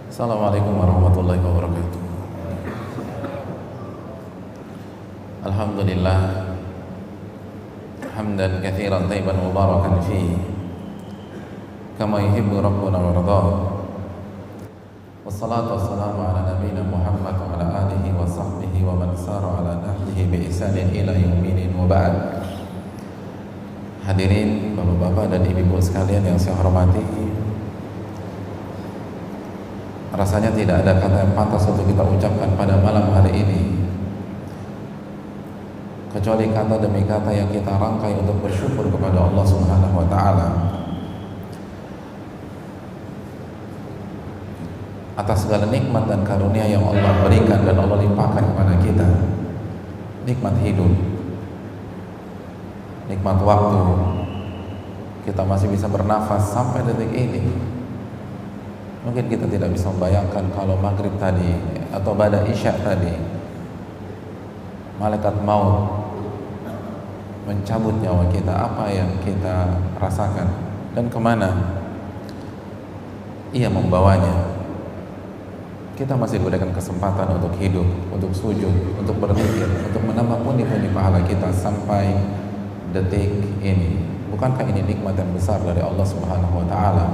Assalamualaikum warahmatullahi wabarakatuh. Alhamdulillah hamdan katsiran thayyiban mubarakan fihi kama yuhibbu rabbuna wa yarda. Wassalatu wassalamu ala nabiyyina Muhammad wa ala alihi wa sahbihi wa man sara ala nahjihi bi ihsanin ila yaumil wa ba'd. Hadirin bapak-bapak dan ibu-ibu sekalian yang saya hormati, rasanya tidak ada kata yang pantas untuk kita ucapkan pada malam hari ini kecuali kata demi kata yang kita rangkai untuk bersyukur kepada Allah Subhanahu wa taala atas segala nikmat dan karunia yang Allah berikan dan Allah limpahkan kepada kita. Nikmat hidup, nikmat waktu, kita masih bisa bernafas sampai detik ini. Mungkin kita tidak bisa membayangkan kalau maghrib tadi atau ba'da isya tadi malaikat maut mencabut nyawa kita, apa yang kita rasakan dan kemana ia membawanya. Kita masih diberikan kesempatan untuk hidup, untuk sujud, untuk berzikir, untuk menambah pundi-pundi pahala kita sampai detik ini. Bukankah ini nikmat yang besar dari Allah Subhanahu wa taala?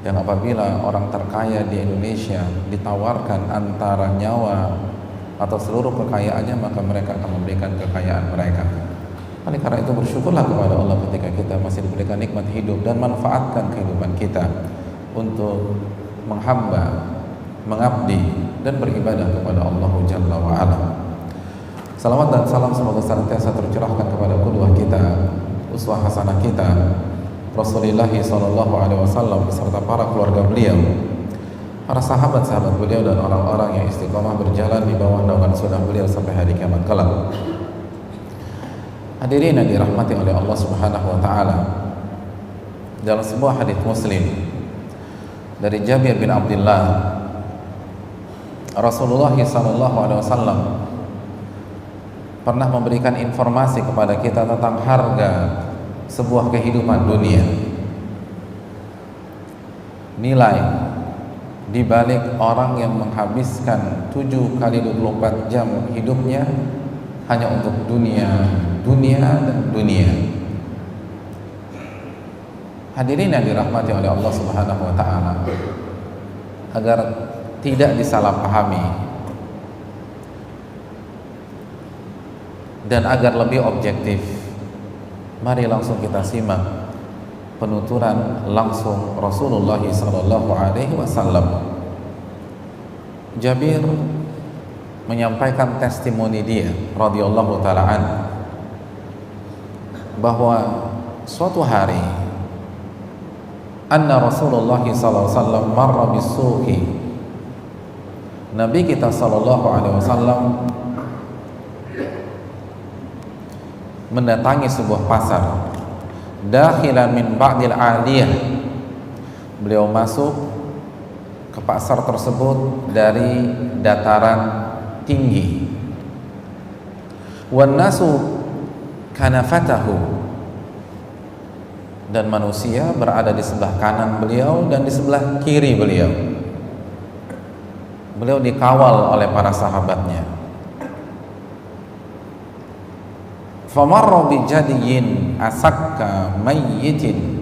Yang apabila orang terkaya di Indonesia ditawarkan antara nyawa atau seluruh kekayaannya, maka mereka akan memberikan kekayaan mereka. Oleh karena itu bersyukurlah kepada Allah ketika kita masih diberikan nikmat hidup dan manfaatkan kehidupan kita untuk menghamba, mengabdi dan beribadah kepada Allah Jalla wa Ala. Salawat dan salam semoga senantiasa tercurahkan kepada qudwah kita, uswah hasanah kita, Rasulullah sallallahu alaihi wasallam beserta para keluarga beliau, para sahabat-sahabat beliau dan orang-orang yang istiqomah berjalan di bawah naungan sunnah beliau sampai hari kiamat kelak. Hadirin yang dirahmati oleh Allah Subhanahu wa taala, dalam sebuah hadis Muslim dari Jabir bin Abdullah, Rasulullah sallallahu alaihi wasallam pernah memberikan informasi kepada kita tentang harga sebuah kehidupan dunia, nilai dibalik orang yang menghabiskan 7 kali 24 jam hidupnya hanya untuk dunia, dunia dan dunia. Hadirin yang dirahmati oleh Allah Subhanahu wa taala, agar tidak disalahpahami dan agar lebih objektif, mari langsung kita simak penuturan langsung Rasulullah sallallahu alaihi wasallam. Jabir menyampaikan testimoni dia radhiyallahu taala an, bahwa suatu hari anna Rasulullah sallallahu alaihi wasallam marra bisuqi, Nabi kita sallallahu alaihi wasallam mendatangi sebuah pasar, dakhilan min ba'dil aliyah, beliau masuk ke pasar tersebut dari dataran tinggi, wan nasu kanafatahu, dan manusia berada di sebelah kanan beliau dan di sebelah kiri beliau. Beliau dikawal oleh para sahabatnya. Famarra bijadiyin asakka mayyitin,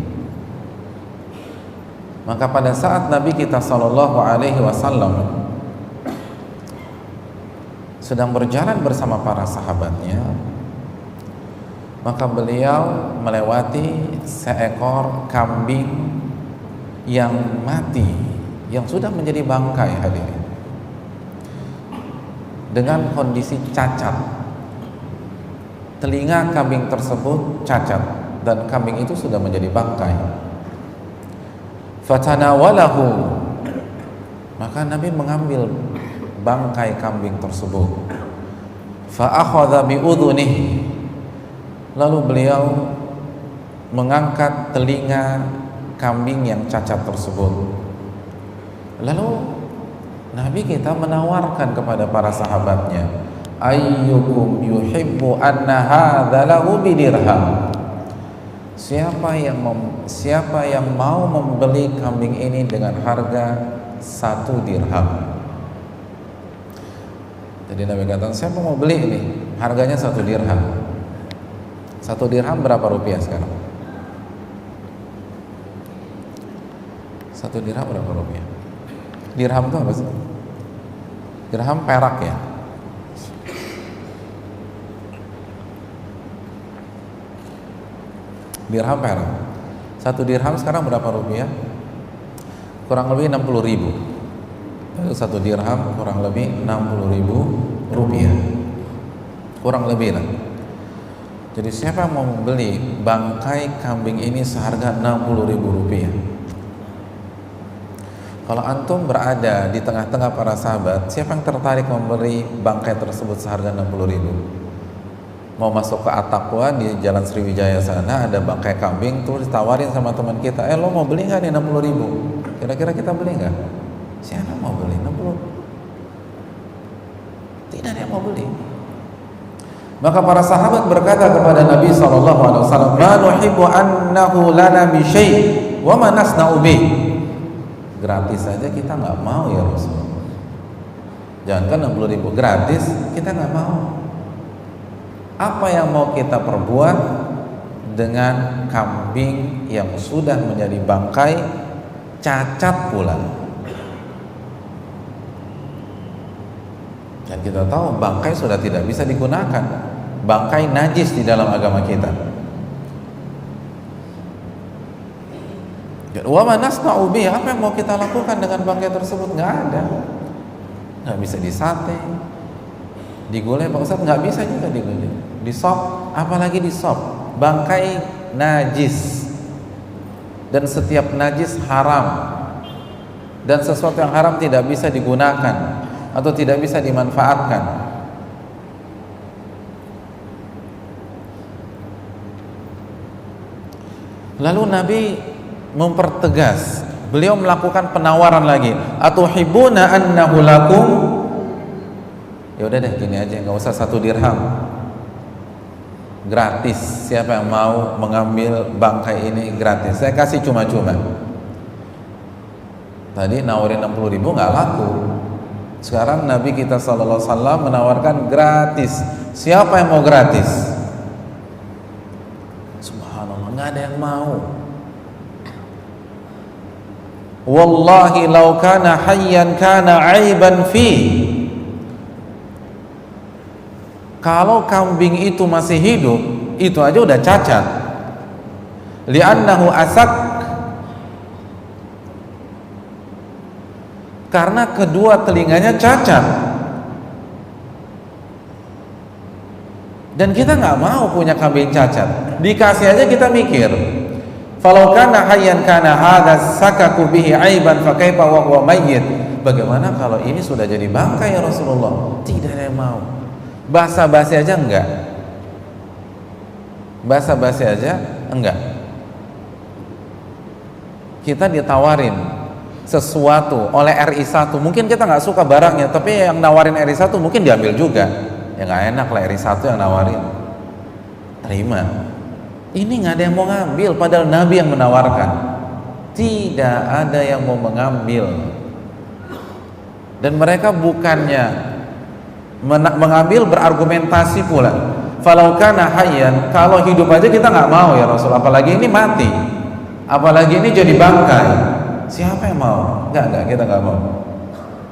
maka pada saat Nabi kita sallallahu alaihi wasallam sedang berjalan bersama para sahabatnya, maka beliau melewati seekor kambing yang mati, yang sudah menjadi bangkai, hadirin, dengan kondisi cacat. Telinga kambing tersebut cacat dan kambing itu sudah menjadi bangkai. Fatanawalahu, maka Nabi mengambil bangkai kambing tersebut. Fa akhadha bi udhunihi, lalu beliau mengangkat telinga kambing yang cacat tersebut. Lalu Nabi kita menawarkan kepada para sahabatnya, ayyukum yuhibbu anna hadza lahu bidirham, siapa yang mau membeli kambing ini dengan harga 1 dirham. Jadi Nabi katakan, siapa mau beli ini? Harganya 1 dirham. 1 dirham berapa rupiah sekarang? 1 dirham berapa rupiah? Dirham itu apa sih? Dirham perak ya? Dirham perak. 1 dirham sekarang berapa rupiah? Kurang lebih 60.000. 1 dirham kurang lebih 60.000 rupiah. Kurang lebih lah. Jadi siapa yang mau membeli bangkai kambing ini seharga 60.000 rupiah? Kalau antum berada di tengah-tengah para sahabat, siapa yang tertarik membeli bangkai tersebut seharga 60.000? Mau masuk ke At-Taqwa di Jalan Sriwijaya sana, ada bangkai kambing, terus ditawarin sama teman kita, lo mau beli nggak nih 60.000? Kira-kira kita beli nggak? Siapa mau beli 60? Tidak ada yang mau beli. Maka para sahabat berkata kepada Nabi SAW, "Ma nuhibbu annahu lana bi syai' wa ma nasna'u bih." Gratis saja kita nggak mau ya Rasulullah. Jangankan 60.000 gratis, kita nggak mau. Apa yang mau kita perbuat dengan kambing yang sudah menjadi bangkai, cacat pula? Dan kita tahu bangkai sudah tidak bisa digunakan. Bangkai najis di dalam agama kita. Wa ma nasna'u bihi, apa yang mau kita lakukan dengan bangkai tersebut? Nggak ada. Nggak bisa disate, digulai Pak Ustaz, nggak bisa juga digulai, disop, apalagi disop. Bangkai najis, dan setiap najis haram, dan sesuatu yang haram tidak bisa digunakan atau tidak bisa dimanfaatkan. Lalu Nabi mempertegas, beliau melakukan penawaran lagi, atuhibbuna annahu lakum? Ya udah deh, gini aja, nggak usah 1 dirham, gratis. Siapa yang mau mengambil bangkai ini gratis, saya kasih cuma-cuma. Tadi nawarin 60.000 nggak laku. Sekarang Nabi kita SAW menawarkan gratis. Siapa yang mau gratis? Subhanallah, nggak ada yang mau. Wallahi law kana hayyan kana aiban fi. Kalau kambing itu masih hidup, itu aja udah cacat. Li'annahu asak, karena kedua telinganya cacat. Dan kita nggak mau punya kambing cacat. Dikasih aja kita mikir, falau kana hayyan kana hadza sakaku bihi aiban fa kaifa wa huwa mayyit. Bagaimana kalau ini sudah jadi bangkai ya Rasulullah? Tidak ada yang mau. Basa-basi aja enggak. Basa-basi aja enggak. Kita ditawarin sesuatu oleh RI1, mungkin kita nggak suka barangnya, tapi yang nawarin RI1 mungkin diambil juga. Ya nggak enak lah RI1 yang nawarin. Terima. Ini nggak ada yang mau ngambil, padahal Nabi yang menawarkan. Tidak ada yang mau mengambil. Dan mereka bukannya mengambil berargumentasi pula. Falau kana hayyan, kalau hidup aja kita nggak mau ya Rasul, apalagi ini mati, apalagi ini jadi bangkai. Siapa yang mau? Enggak, kita nggak mau.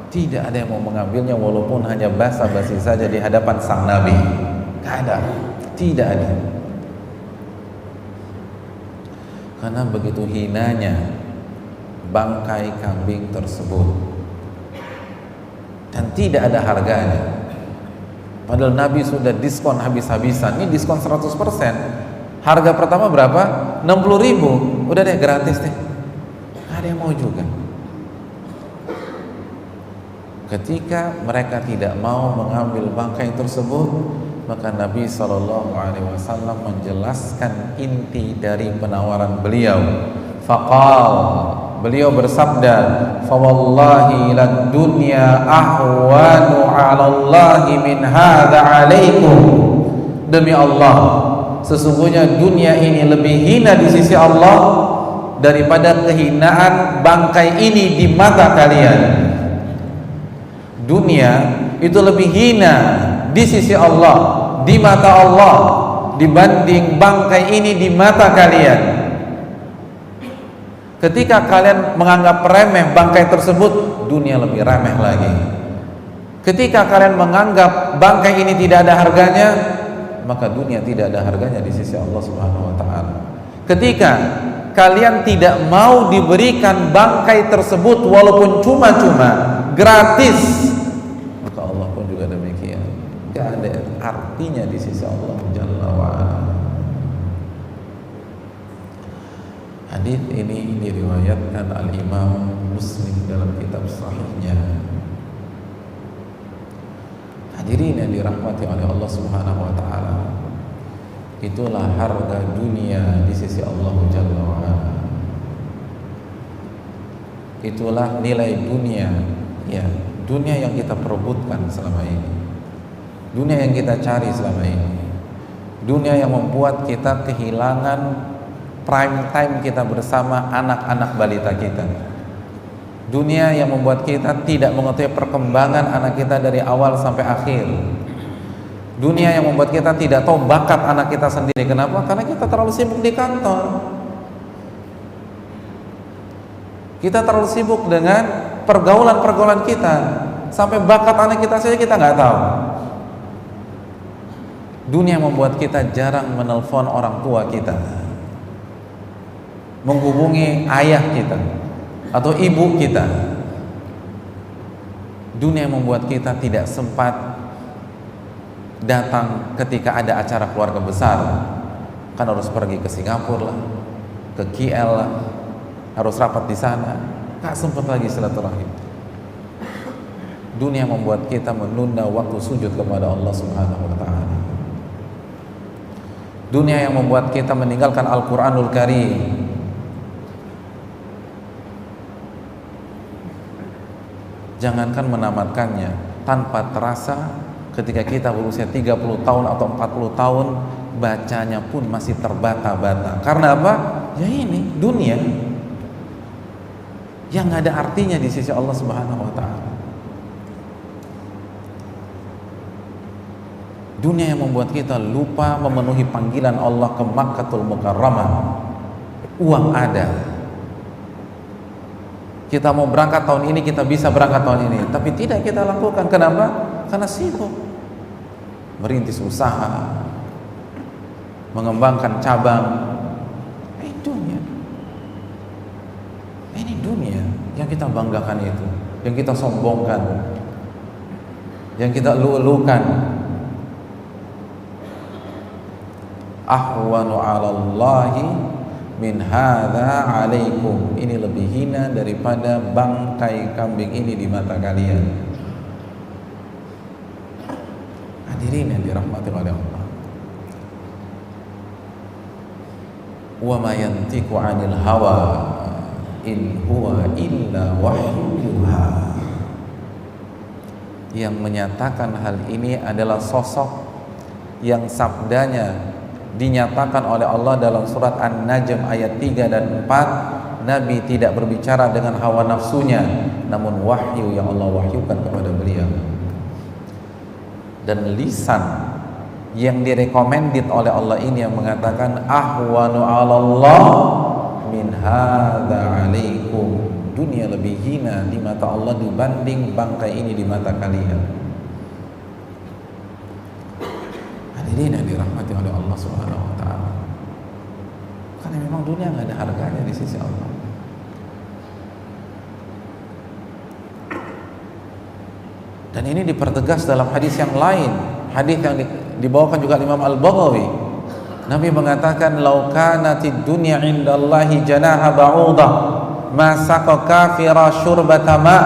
Tidak ada yang mau mengambilnya, walaupun hanya basa-basi saja di hadapan sang Nabi. Nggak ada, tidak ada. Karena begitu hinanya bangkai kambing tersebut, dan tidak ada harganya. Padahal Nabi sudah diskon habis-habisan. Ini diskon 100%. Harga pertama berapa? 60.000. Udah deh, gratis deh. Gak ada yang mau juga. Ketika mereka tidak mau mengambil bangkai tersebut, maka Nabi SAW menjelaskan inti dari penawaran beliau. Faqal, beliau bersabda, fawallahi lad dunya ahwanu 'ala Allahi min hadza 'alaikum. Demi Allah, sesungguhnya dunia ini lebih hina di sisi Allah daripada kehinaan bangkai ini di mata kalian. Dunia itu lebih hina di sisi Allah, di mata Allah, dibanding bangkai ini di mata kalian. Ketika kalian menganggap remeh bangkai tersebut, dunia lebih remeh lagi. Ketika kalian menganggap bangkai ini tidak ada harganya, maka dunia tidak ada harganya di sisi Allah Subhanahu wa taala. Ketika kalian tidak mau diberikan bangkai tersebut walaupun cuma-cuma, gratis, maka Allah pun juga demikian. Gak ada artinya di sisi Allah Jalla wa ala. Hadis ini diriwayatkan Al-Imam Muslim dalam kitab Sahihnya. Hadirin yang dirahmati oleh Allah Subhanahu wa taala, itulah harga dunia di sisi Allah Jalla wa ala. Itulah nilai dunia, ya, dunia yang kita perebutkan selama ini, dunia yang kita cari selama ini, dunia yang membuat kita kehilangan prime time kita bersama anak-anak balita kita, dunia yang membuat kita tidak mengetahui perkembangan anak kita dari awal sampai akhir, dunia yang membuat kita tidak tahu bakat anak kita sendiri. Kenapa? Karena kita terlalu sibuk di kantor, kita terlalu sibuk dengan pergaulan-pergaulan kita, sampai bakat anak kita saja kita nggak tahu. Dunia membuat kita jarang menelpon orang tua kita, menghubungi ayah kita atau ibu kita. Dunia membuat kita tidak sempat datang ketika ada acara keluarga besar, kan harus pergi ke Singapura lah, ke KL lah, harus rapat di sana, gak sempat lagi silaturahim. Dunia membuat kita menunda waktu sujud kepada Allah Subhanahu wa ta'ala. Dunia yang membuat kita meninggalkan Al-Quranul Karim. Jangankan menamatkannya, tanpa terasa ketika kita berusia 30 tahun atau 40 tahun, bacanya pun masih terbata-bata. Karena apa? Ya ini dunia yang gak ada artinya di sisi Allah Subhanahu wa ta'ala. Dunia yang membuat kita lupa memenuhi panggilan Allah ke Makkatul Mukarramah. Uang ada, kita mau berangkat tahun ini, kita bisa berangkat tahun ini, tapi tidak kita lakukan. Kenapa? Karena sibuk merintis usaha, mengembangkan cabang. Ini dunia, ini dunia yang kita banggakan itu, yang kita sombongkan, yang kita elu-elukan. Ahwanu 'alallahi min hadza 'alaikum, ini lebih hina daripada bangkai kambing ini di mata kalian. Hadirin yang dirahmati oleh Allah. Wa ma yantiqu 'anil hawa in huwa illa wahyuha. Yang menyatakan hal ini adalah sosok yang sabdanya dinyatakan oleh Allah dalam surat An-Najm ayat 3 dan 4. Nabi tidak berbicara dengan hawa nafsunya, namun wahyu yang Allah wahyukan kepada beliau. Dan lisan yang direkomendit oleh Allah ini yang mengatakan ahwanu 'alallah min hadza 'alaikum, dunia lebih hina di mata Allah dibanding bangkai ini di mata kalian. Hadirin yang dirahmati oleh Allah Subhanahu wa ta'ala, karena memang dunia nggak ada harganya di sisi Allah. Dan ini dipertegas dalam hadis yang lain, hadis yang dibawakan juga Imam Al-Baghawi. Nabi mengatakan, "Lau kanatid dunya 'indallahi janaha ba'udah ma saqa kafira syurbata ma."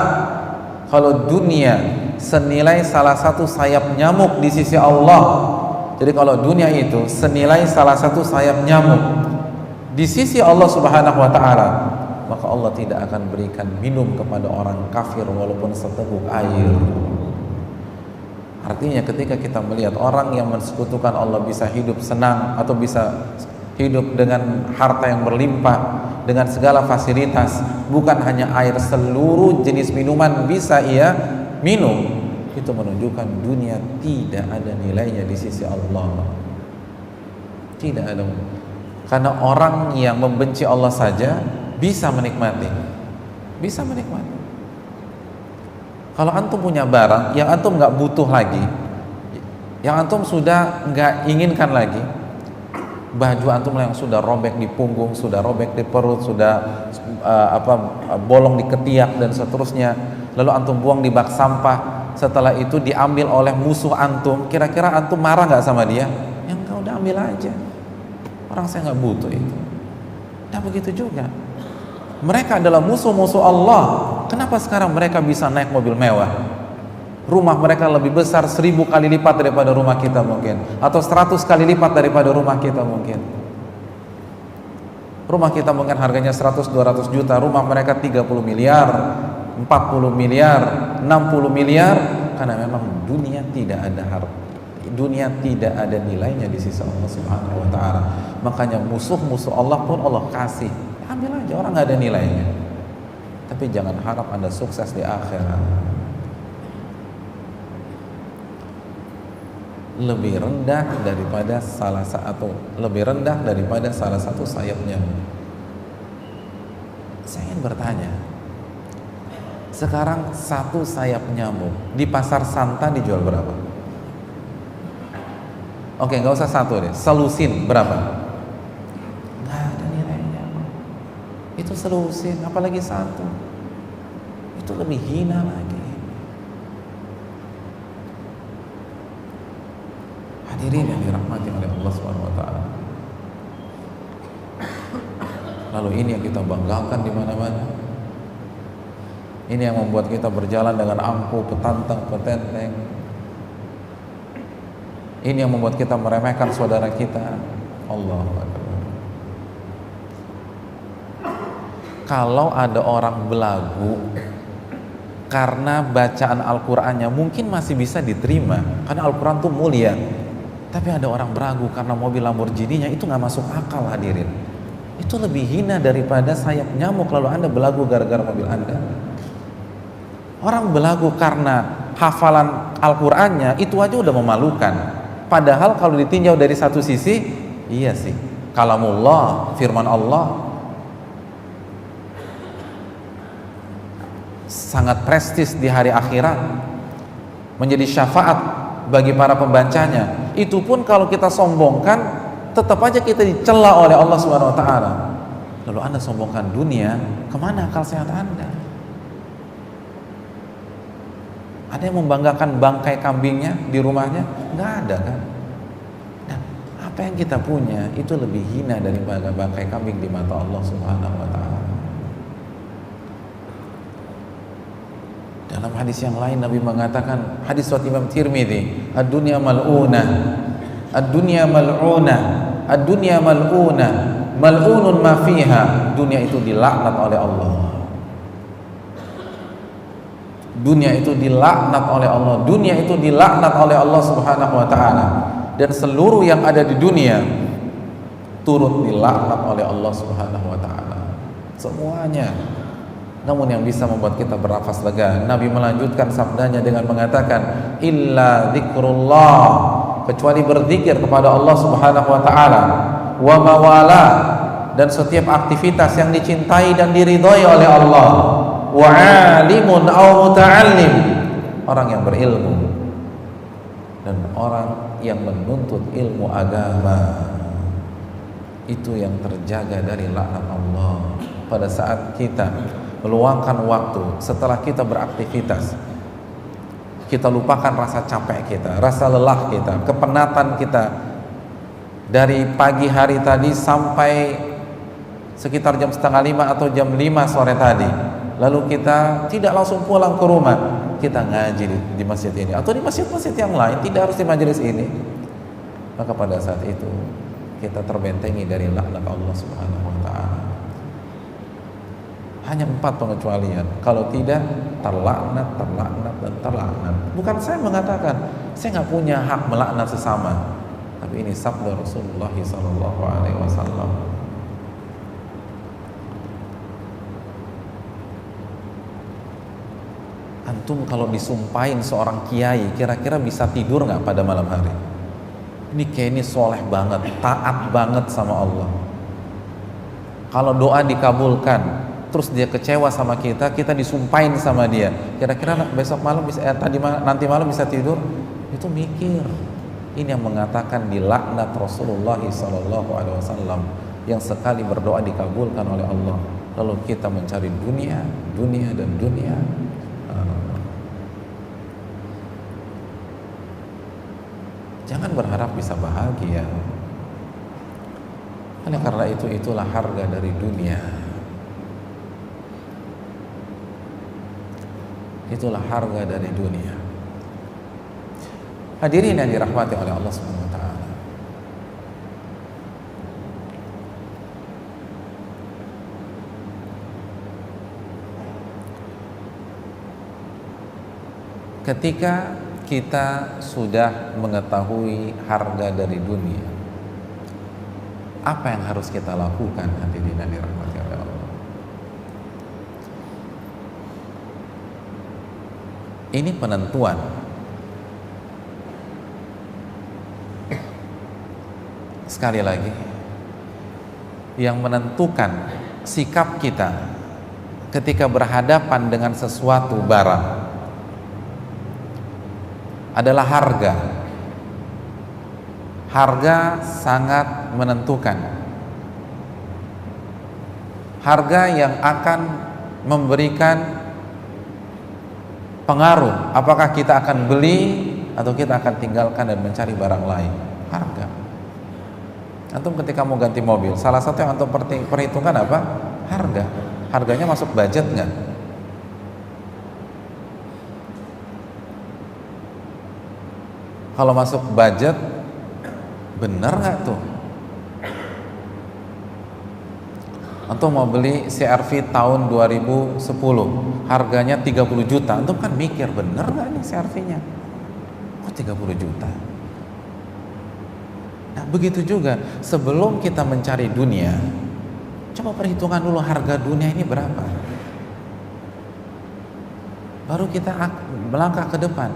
Kalau dunia senilai salah satu sayap nyamuk di sisi Allah, jadi kalau dunia itu senilai salah satu sayap nyamuk di sisi Allah Subhanahu wa ta'ala, maka Allah tidak akan berikan minum kepada orang kafir walaupun seteguk air. Artinya ketika kita melihat orang yang mensekutukan Allah bisa hidup senang atau bisa hidup dengan harta yang berlimpah, dengan segala fasilitas, bukan hanya air, seluruh jenis minuman bisa ia minum, itu menunjukkan dunia tidak ada nilainya di sisi Allah. Tidak ada. Karena orang yang membenci Allah saja bisa menikmati. Bisa menikmati. Kalau antum punya barang yang antum nggak butuh lagi, yang antum sudah nggak inginkan lagi, baju antum yang sudah robek di punggung, sudah robek di perut, sudah bolong di ketiak dan seterusnya, lalu antum buang di bak sampah, setelah itu diambil oleh musuh antum, kira-kira antum marah nggak sama dia? Yang kau udah ambil aja, orang saya nggak butuh itu. Nah begitu juga, mereka adalah musuh-musuh Allah. Kenapa sekarang mereka bisa naik mobil mewah? Rumah mereka lebih besar 1000 kali lipat daripada rumah kita mungkin, atau 100 kali lipat daripada rumah kita mungkin. Rumah kita mungkin harganya 100-200 juta, rumah mereka 30 miliar, 40 miliar, 60 miliar. Karena memang dunia tidak ada harga, dunia tidak ada nilainya di sisi Allah Subhanahu wa ta'ala. Makanya musuh-musuh Allah pun Allah kasih, ambil aja, orang nggak ada nilainya. Tapi jangan harap Anda sukses di akhirat. Lebih rendah daripada salah satu sayap nyamuk. Saya ingin bertanya, sekarang satu sayap nyamuk di pasar Santa dijual berapa? Oke, nggak usah satu deh, selusin berapa? Nggak ada nilainya. Itu selusin, apalagi satu, itu lebih hina lagi. Hadirin yang dirahmati oleh Allah Subhanahu wa taala. Lalu ini yang kita banggakan di mana-mana. Ini yang membuat kita berjalan dengan ampuh, petantang, petenteng. Ini yang membuat kita meremehkan saudara kita. Allahu Akbar. Kalau ada orang belagu karena bacaan Al-Qur'annya mungkin masih bisa diterima, karena Al-Qur'an itu mulia. Tapi ada orang beragu karena mobil Lamborghini-nya, itu nggak masuk akal hadirin. Itu lebih hina daripada sayap nyamuk lalu Anda belagu gara-gara mobil Anda. Orang belagu karena hafalan Al-Qur'annya itu aja udah memalukan. Padahal kalau ditinjau dari satu sisi, iya sih, kalamullah, firman Allah, sangat prestis di hari akhirat, menjadi syafaat bagi para pembacanya. Itu pun kalau kita sombongkan, tetap aja kita dicela oleh Allah Subhanahu wa taala. Lalu Anda sombongkan dunia, kemana akal sehat Anda? Ada yang membanggakan bangkai kambingnya di rumahnya? Nggak ada kan? Nah, apa yang kita punya itu lebih hina daripada bangkai kambing di mata Allah Subhanahu wa taala. Dalam hadis yang lain Nabi mengatakan, hadis riwayat Imam Tirmidzi, ad-dunya mal'unah, ad-dunya mal'unah, ad-dunya mal'unah, mal'unun ma fiha. Dunia itu dilaknat oleh Allah. Dunia itu dilaknat oleh Allah. Dunia itu dilaknat oleh Allah Subhanahu wa taala. Dan seluruh yang ada di dunia turut dilaknat oleh Allah Subhanahu wa taala. Semuanya. Namun yang bisa membuat kita bernafas lega, Nabi melanjutkan sabdanya dengan mengatakan, illa dzikrullah, kecuali berzikir kepada Allah Subhanahu wa taala, wa mawala, dan setiap aktivitas yang dicintai dan diridhai oleh Allah, wa alimun aw muta'allim, orang yang berilmu dan orang yang menuntut ilmu agama, itu yang terjaga dari laknat Allah. Pada saat kita meluangkan waktu setelah kita beraktivitas, kita lupakan rasa capek kita, rasa lelah kita, kepenatan kita dari pagi hari tadi sampai sekitar jam 4:30 atau jam 5 sore tadi. Lalu kita tidak langsung pulang ke rumah, kita ngaji di masjid ini atau di masjid-masjid yang lain, tidak harus di majelis ini. Maka pada saat itu kita terbentengi dari laknat Allah Subhanahu wa taala. Hanya 4 pengecualian. Kalau tidak, terlaknat, terlaknat, dan terlaknat. Bukan saya mengatakan, saya nggak punya hak melaknat sesama. Tapi ini sabda Rasulullah SAW. Antum kalau disumpahin seorang kiai, kira-kira bisa tidur nggak pada malam hari? Ini kiai ini soleh banget, taat banget sama Allah. Kalau doa dikabulkan, terus dia kecewa sama kita, kita disumpahin sama dia, kira-kira besok malam bisa, nanti malam bisa tidur? Itu mikir. Ini yang mengatakan dilaknat Rasulullah SAW, yang sekali berdoa dikabulkan oleh Allah. Lalu kita mencari dunia, dunia dan dunia. Jangan berharap bisa bahagia. Oleh karena itulah harga dari dunia. Itulah harga dari dunia. Hadirin yang dirahmati oleh Allah Subhanahu wa taala. Ketika kita sudah mengetahui harga dari dunia, apa yang harus kita lakukan, hadirin yang dirahmati oleh Allah? Ini penentuan. Sekali lagi, yang menentukan sikap kita ketika berhadapan dengan sesuatu barang adalah harga. Harga sangat menentukan. Harga yang akan memberikan pengaruh apakah kita akan beli atau kita akan tinggalkan dan mencari barang lain. Harga. Antum ketika mau ganti mobil, salah satu yang antum perhitungkan apa? Harga. Harganya masuk budget nggak? Kalau masuk budget, bener nggak tuh? Antum mau beli CR-V tahun 2010, harganya 30 juta. Antum kan mikir, bener nggak nih CR-V-nya? Kok 30 juta? Nah, begitu juga sebelum kita mencari dunia, coba perhitungan dulu harga dunia ini berapa. Baru kita melangkah ke depan.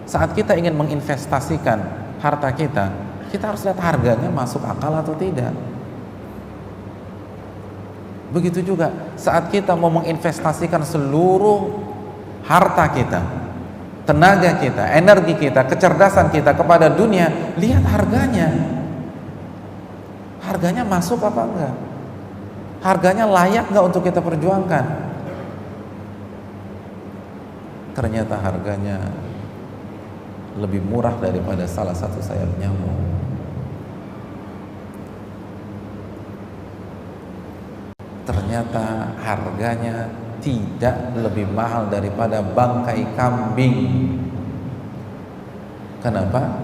Saat kita ingin menginvestasikan harta kita, kita harus lihat harganya masuk akal atau tidak. Begitu juga saat kita mau menginvestasikan seluruh harta kita, tenaga kita, energi kita, kecerdasan kita kepada dunia, lihat harganya. Harganya masuk apa enggak? Harganya layak enggak untuk kita perjuangkan? Ternyata harganya lebih murah daripada salah satu sayap nyamuk. Ternyata harganya tidak lebih mahal daripada bangkai kambing. Kenapa?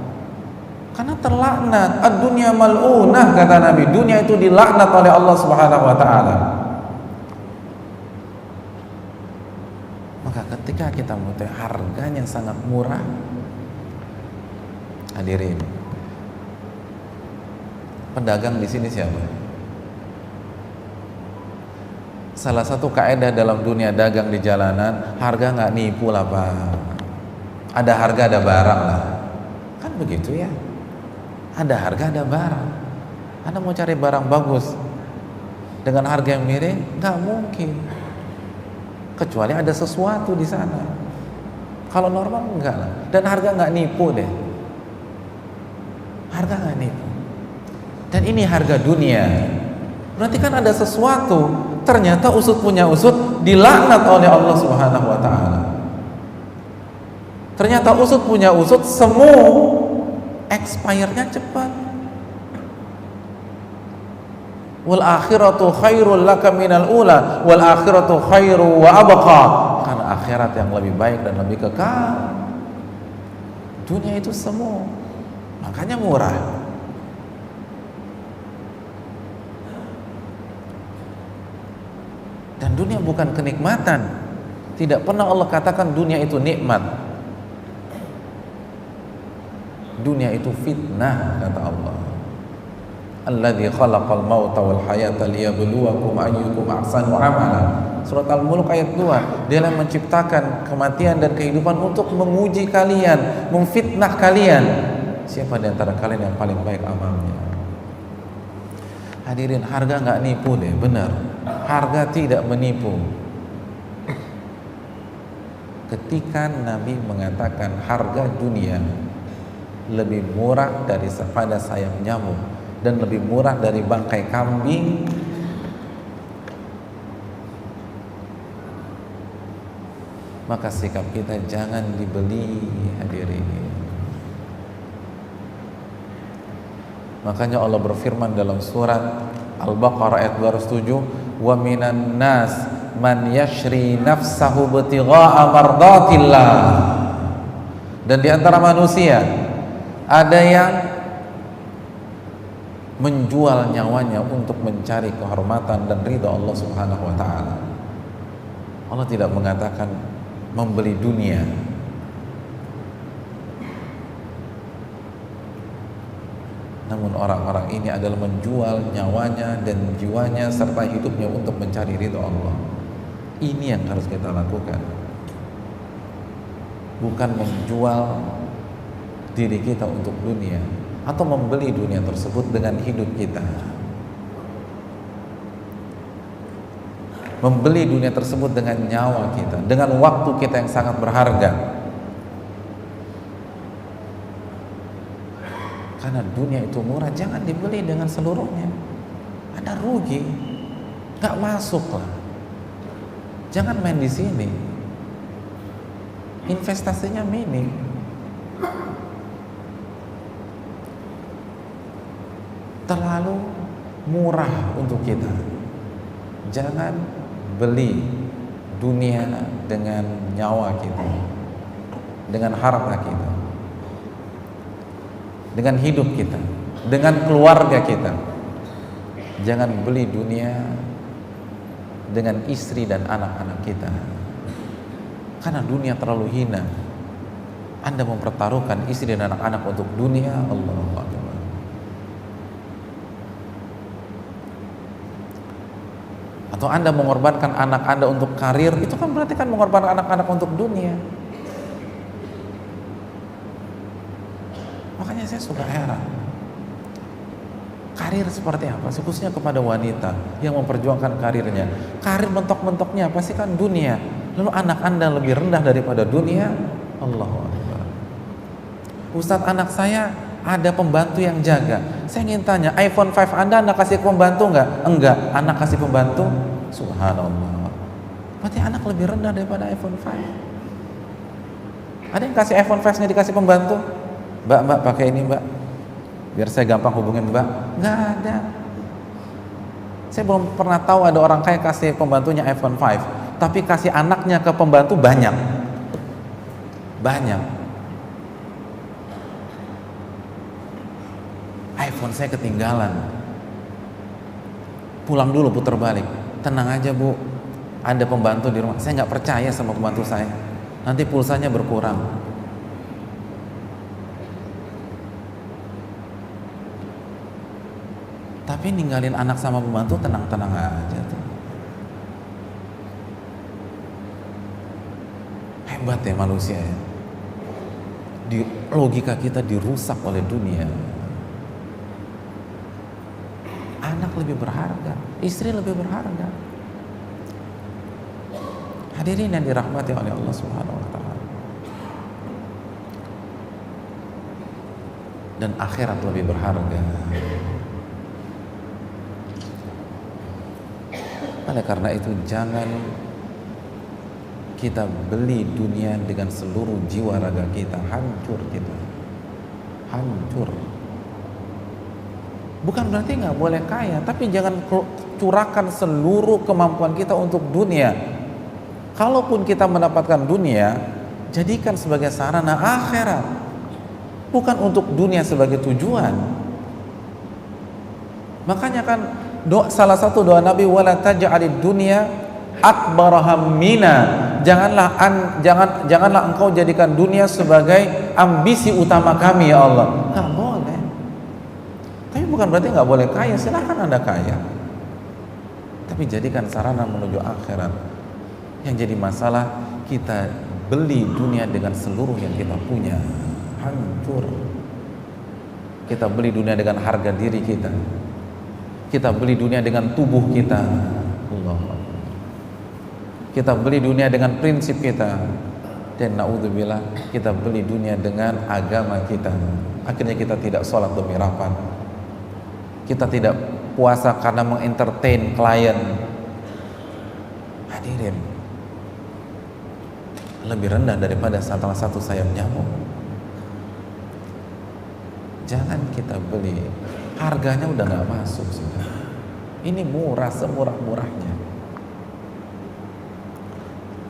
Karena terlaknat. Ad-dunya mal'unah, kata Nabi. Dunia itu dilaknat oleh Allah Subhanahu wa taala. Maka ketika kita mengetahui harganya sangat murah, hadirin, pedagang di sini siapa? Salah satu kaidah dalam dunia dagang di jalanan, harga nggak nipu lah Pak. Ada harga ada barang lah, kan begitu ya. Ada harga ada barang. Anda mau cari barang bagus dengan harga yang miring, nggak mungkin. Kecuali ada sesuatu di sana. Kalau normal enggak lah. Dan harga nggak nipu deh. Harga nggak nipu. Dan ini harga dunia. Berarti kan ada sesuatu. Ternyata usut punya usut, dilaknat oleh Allah Subhanahu wa taala. Ternyata usut punya usut, semu expire-nya cepat. Wal akhiratu khairul laka minal ula wal akhiratu khairu wa abqa. Karena akhirat yang lebih baik dan lebih kekal. Dunia itu semu. Makanya murah. Dan dunia bukan kenikmatan. Tidak pernah Allah katakan dunia itu nikmat. Dunia itu fitnah, kata Allah. Alladzi khalaqal mauta wal hayata liyabluwakum ayyukum ahsanu amala. Surat Al-Mulk ayat 2. Dia yang menciptakan kematian dan kehidupan untuk menguji kalian, memfitnah kalian. Siapa di antara kalian yang paling baik amalnya? Hadirin, harga nggak nipu deh, benar. Harga tidak menipu. Ketika Nabi mengatakan harga dunia lebih murah daripada sayap nyamuk dan lebih murah dari bangkai kambing, maka sikap kita jangan dibeli, hadirin. Makanya Allah berfirman dalam surat Al-Baqarah ayat 207, wa minan nas man yashri nafsahu ibtigha'a mardatillah. Dan di antara manusia ada yang menjual nyawanya untuk mencari kehormatan dan ridha Allah Subhanahu wa taala. Allah tidak mengatakan membeli dunia. Namun orang-orang ini adalah menjual nyawanya dan jiwanya serta hidupnya untuk mencari ridha Allah. Ini yang harus kita lakukan. Bukan menjual diri kita untuk dunia atau membeli dunia tersebut dengan hidup kita. Membeli dunia tersebut dengan nyawa kita, dengan waktu kita yang sangat berharga. Karena dunia itu murah, jangan dibeli dengan seluruhnya. Ada rugi, nggak masuk lah. Jangan main di sini. Investasinya minim. Terlalu murah untuk kita. Jangan beli dunia dengan nyawa kita, dengan harta kita, dengan hidup kita, dengan keluarga kita. Jangan beli dunia dengan istri dan anak-anak kita, karena dunia terlalu hina. Anda mempertaruhkan istri dan anak-anak untuk dunia, Allahu Akbar. Atau Anda mengorbankan anak Anda untuk karir, itu kan berarti kan mengorbankan anak-anak untuk dunia. Makanya saya suka heran, karir seperti apa, khususnya kepada wanita yang memperjuangkan karirnya. Karir mentok-mentoknya apa sih? Kan dunia. Lalu anak Anda lebih rendah daripada dunia? Allahu Akbar. Ustadz, anak saya ada pembantu yang jaga. Saya ingin tanya, iPhone 5 Anda kasih ke pembantu nggak? Enggak, anak kasih pembantu. Subhanallah. Berarti anak lebih rendah daripada iPhone 5. Ada yang kasih iPhone 5 nya dikasih pembantu? Mbak pakai ini mbak, biar saya gampang hubungin mbak. Nggak ada. Saya belum pernah tahu ada orang kaya kasih pembantunya iPhone 5, tapi kasih anaknya ke pembantu banyak. iPhone saya ketinggalan, pulang dulu putar balik. Tenang aja bu, ada pembantu di rumah. Saya nggak percaya sama pembantu saya, nanti pulsanya berkurang. Tapi ninggalin anak sama pembantu tenang-tenang aja tuh. Hebat ya manusia ya. Logika kita dirusak oleh dunia. Anak lebih berharga, istri lebih berharga. Hadirin yang dirahmati oleh Allah Subhanahu wa taala. Dan akhirat lebih berharga. Oleh karena itu jangan kita beli dunia dengan seluruh jiwa raga kita. Hancur kita, hancur. Bukan berarti nggak boleh kaya, tapi jangan curahkan seluruh kemampuan kita untuk dunia. Kalaupun kita mendapatkan dunia, jadikan sebagai sarana akhirat, bukan untuk dunia sebagai tujuan. Makanya kan salah satu doa Nabi, wala taj'alid dunya akbar hammina. Janganlah engkau jadikan dunia sebagai ambisi utama kami ya Allah. Nggak boleh. Tapi bukan berarti nggak boleh kaya, silahkan Anda kaya. Tapi jadikan sarana menuju akhirat. Yang jadi masalah kita beli dunia dengan seluruh yang kita punya, hancur. Kita beli dunia dengan harga diri kita. Kita beli dunia dengan tubuh kita. Allah. Kita beli dunia dengan prinsip kita. Dan naudzubillah, kita beli dunia dengan agama kita. Akhirnya kita tidak sholat demi rapat. Kita tidak puasa karena mengentertain klien. Hadirin, lebih rendah daripada salah satu sayap nyamuk. Jangan kita beli, harganya udah nggak masuk sudah. Ini murah, semurah-murahnya.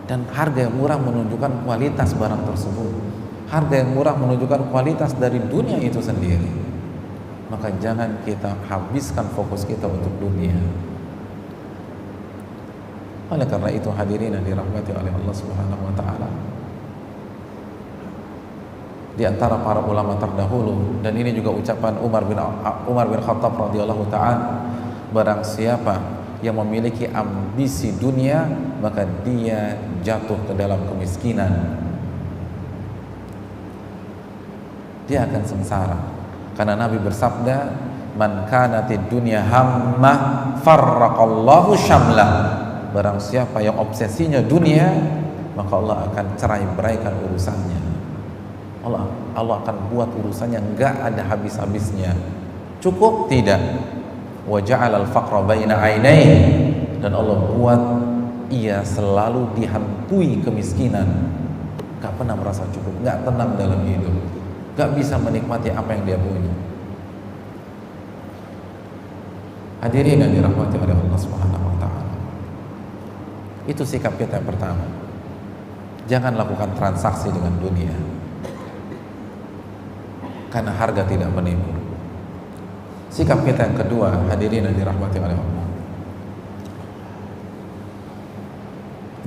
Dan harga yang murah menunjukkan kualitas barang tersebut. Harga yang murah menunjukkan kualitas dari dunia itu sendiri. Maka jangan kita habiskan fokus kita untuk dunia. Oleh karena itu hadirin yang dirahmati oleh Allah Subhanahu wa taala, di antara para ulama terdahulu, dan ini juga ucapan Umar bin Khattab radhiyallahu taala, barang siapa yang memiliki ambisi dunia maka dia jatuh ke dalam kemiskinan, dia akan sengsara. Karena Nabi bersabda, man kanatid dunya hammah farraqallahu syamlah. Barang siapa yang obsesinya dunia, maka Allah akan cerai-beraikan urusannya. Allah akan buat urusannya enggak ada habis-habisnya. Cukup tidak. Wa ja'alal faqra baina ainaihi, dan Allah buat ia selalu dihantui kemiskinan. Enggak pernah merasa cukup, enggak tenang dalam hidup. Enggak bisa menikmati apa yang dia punya. Hadirin yang dirahmati oleh Allah Subhanahu wa taala. Itu sikap kita yang pertama. Jangan lakukan transaksi dengan dunia, karena harga tidak menipu. Sikap kita yang kedua, hadirin yang dirahmati oleh Allah,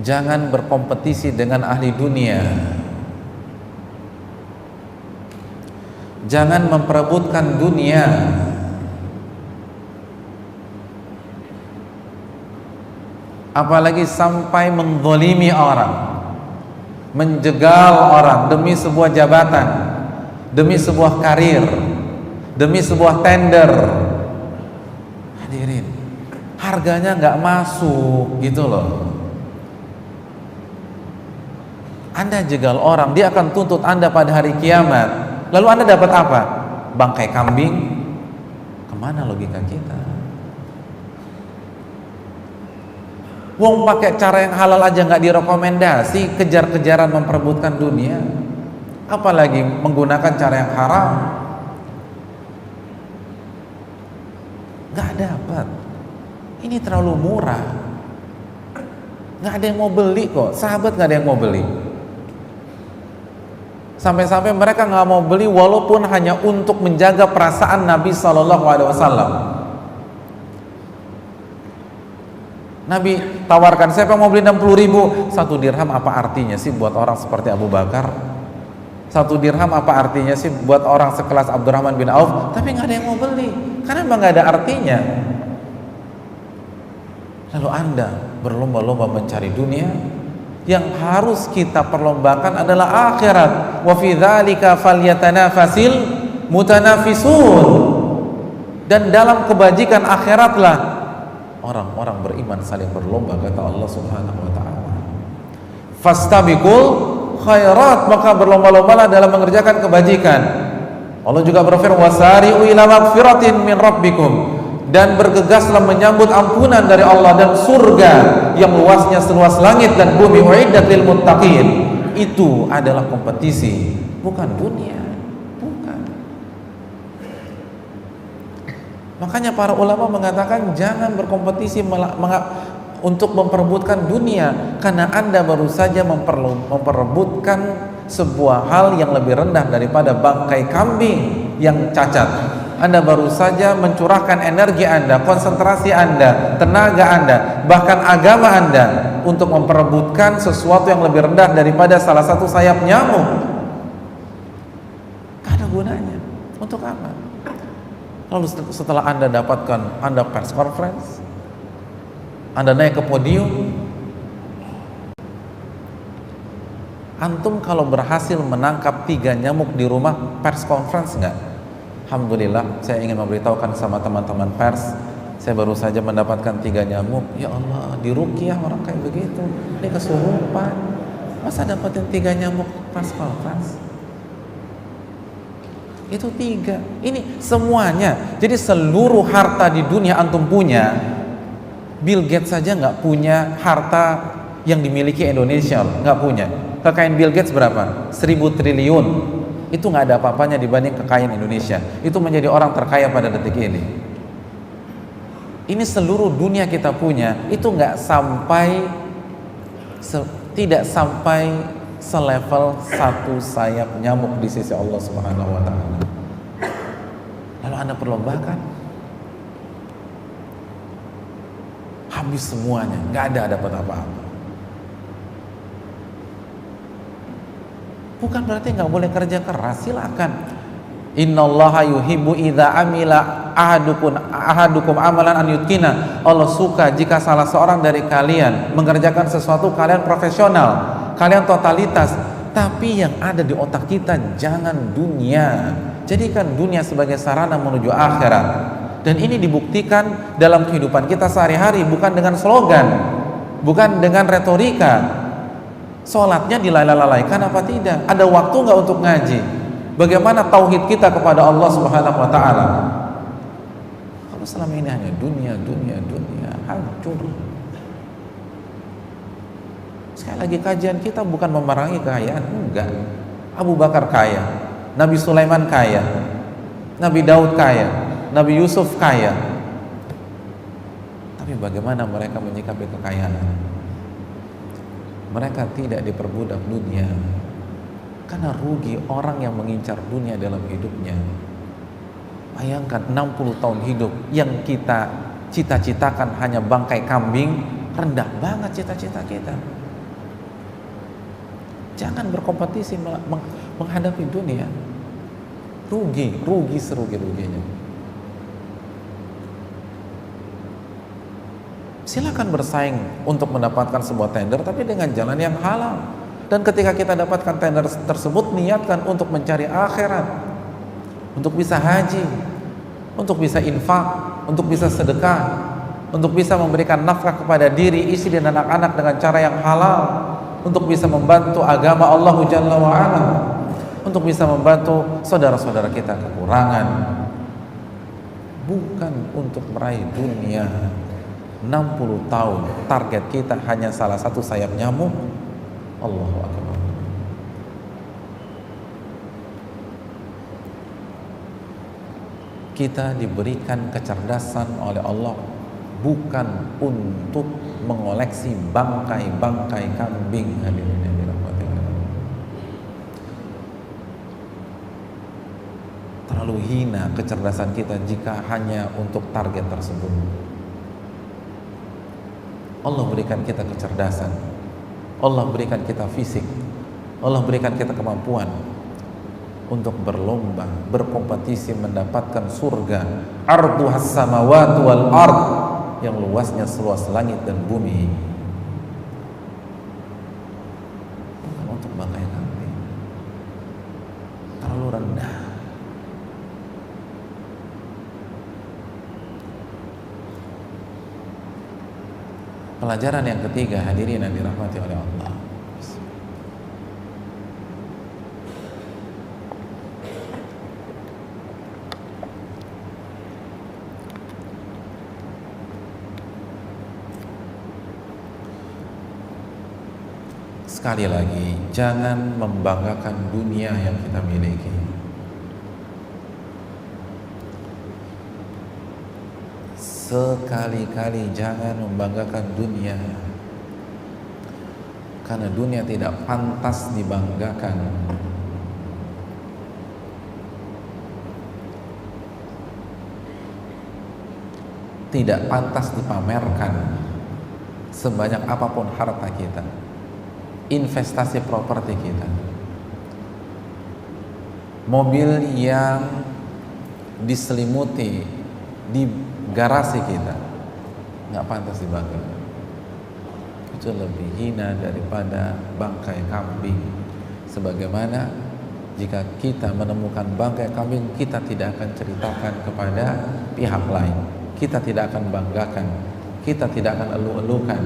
jangan berkompetisi dengan ahli dunia. Jangan memperebutkan dunia. Apalagi sampai menzalimi orang, menjegal orang demi sebuah jabatan, demi sebuah karir, demi sebuah tender. Hadirin, harganya nggak masuk gitu loh. Anda jegal orang, dia akan tuntut Anda pada hari kiamat. Lalu Anda dapat apa? Bangkai kambing? Kemana logika kita? Wong pakai cara yang halal aja nggak direkomendasi, kejar-kejaran memperebutkan dunia, apalagi menggunakan cara yang haram. Nggak dapat. Ini terlalu murah. Nggak ada yang mau beli kok. Sahabat nggak ada yang mau beli. Sampai-sampai mereka nggak mau beli walaupun hanya untuk menjaga perasaan Nabi Shallallahu Alaihi Wasallam. Nabi tawarkan, siapa mau beli 60.000? 1 dirham apa artinya sih buat orang seperti Abu Bakar? 1 dirham apa artinya sih buat orang sekelas Abdurrahman bin Auf? Tapi nggak ada yang mau beli, karena memang nggak ada artinya. Lalu Anda berlomba-lomba mencari dunia. Yang harus kita perlombakan adalah akhirat. Wa fi dzalika falyatanafasil mutanafisun. Dan dalam kebajikan akhiratlah orang-orang beriman saling berlomba, kata Allah Subhanahu wa taala. Fastabiqul khairat, maka berlomba-lombalah dalam mengerjakan kebajikan. Allah juga berfirman, wasari'u ila magfiratin min rabbikum, dan bergegaslah menyambut ampunan dari Allah dan surga yang luasnya seluas langit dan bumi, uiddat lil muttaqin. Itu adalah kompetisi, bukan dunia, bukan. Makanya para ulama mengatakan jangan berkompetisi untuk memperebutkan dunia, karena Anda baru saja memperebutkan sebuah hal yang lebih rendah daripada bangkai kambing yang cacat. Anda baru saja mencurahkan energi Anda, konsentrasi Anda, tenaga Anda, bahkan agama Anda untuk memperebutkan sesuatu yang lebih rendah daripada salah satu sayap nyamuk. Gak ada gunanya. Untuk apa? Lalu setelah Anda dapatkan, Anda press conference, Anda naik ke podium, antum kalau berhasil menangkap 3 nyamuk di rumah, press conference nggak? Alhamdulillah, saya ingin memberitahukan sama teman-teman pers, saya baru saja mendapatkan 3 nyamuk. Ya Allah, di ruqyah orang kayak begitu, ini kesurupan. Masa dapatin 3 nyamuk press conference? Itu 3. Ini semuanya. Jadi seluruh harta di dunia antum punya. Bill Gates saja nggak punya harta yang dimiliki Indonesia, nggak punya. Kekayaan Bill Gates berapa? 1000 triliun. Itu nggak ada apa-apanya dibanding kekayaan Indonesia. Itu menjadi orang terkaya pada detik ini. Ini seluruh dunia kita punya, itu nggak sampai, tidak sampai selevel 1 sayap nyamuk di sisi Allah Subhanahu wa Ta'ala. Lalu Anda perlombakan, habis semuanya, nggak ada dapat apa-apa. Bukan berarti nggak boleh kerja keras, silakan. Innallaha yuhibbu idza amila ahadukum amalan an yutkina. Allah suka jika salah seorang dari kalian mengerjakan sesuatu, kalian profesional, kalian totalitas, tapi yang ada di otak kita jangan dunia. Jadikan dunia sebagai sarana menuju akhirat. Dan ini dibuktikan dalam kehidupan kita sehari-hari, bukan dengan slogan, bukan dengan retorika. Sholatnya dilalaikan apa tidak? Ada waktu nggak untuk ngaji? Bagaimana tauhid kita kepada Allah Subhanahu wa Ta'ala? Kalau selama ini hanya dunia, hancur. Sekali lagi, kajian kita bukan memerangi kekayaan, enggak. Abu Bakar kaya, Nabi Sulaiman kaya, Nabi Daud kaya, Nabi Yusuf kaya. Tapi bagaimana mereka menyikapi kekayaan? Mereka tidak diperbudak dunia, karena rugi orang yang mengincar dunia dalam hidupnya. Bayangkan 60 tahun hidup yang kita cita-citakan hanya bangkai kambing, rendah banget cita-cita kita. Jangan berkompetisi menghadapi dunia. Rugi serugi-ruginya. Silakan bersaing untuk mendapatkan sebuah tender, tapi dengan jalan yang halal. Dan ketika kita dapatkan tender tersebut, niatkan untuk mencari akhirat, untuk bisa haji, untuk bisa infak, untuk bisa sedekah, untuk bisa memberikan nafkah kepada diri, istri dan anak-anak dengan cara yang halal, untuk bisa membantu agama Allah Jalla wa Ala, untuk bisa membantu saudara-saudara kita kekurangan, bukan untuk meraih dunia. 60 tahun target kita hanya salah satu sayap nyamuk. Allahu Akbar. Kita diberikan kecerdasan oleh Allah bukan untuk mengoleksi bangkai-bangkai kambing. Hadirin yang dirahmati Allah. Terlalu hina kecerdasan kita jika hanya untuk target tersebut. Allah berikan kita kecerdasan, Allah berikan kita fisik, Allah berikan kita kemampuan untuk berlomba, berkompetisi mendapatkan surga arduhas samawati wal ard, yang luasnya seluas langit dan bumi. Bukan untuk bangkai kambing. Terlalu rendah. Pelajaran yang ketiga, hadirin yang dirahmati oleh Allah. Sekali lagi, jangan membanggakan dunia yang kita miliki. Sekali-kali jangan membanggakan dunia, karena dunia tidak pantas dibanggakan. Tidak pantas dipamerkan. sebanyak apapun harta kita, investasi properti kita, mobil yang diselimuti di garasi kita, nggak pantas dibanggakan. Itu lebih hina daripada bangkai kambing. Sebagaimana jika kita menemukan bangkai kambing, kita tidak akan ceritakan kepada pihak lain, kita tidak akan banggakan, kita tidak akan elu-elukan.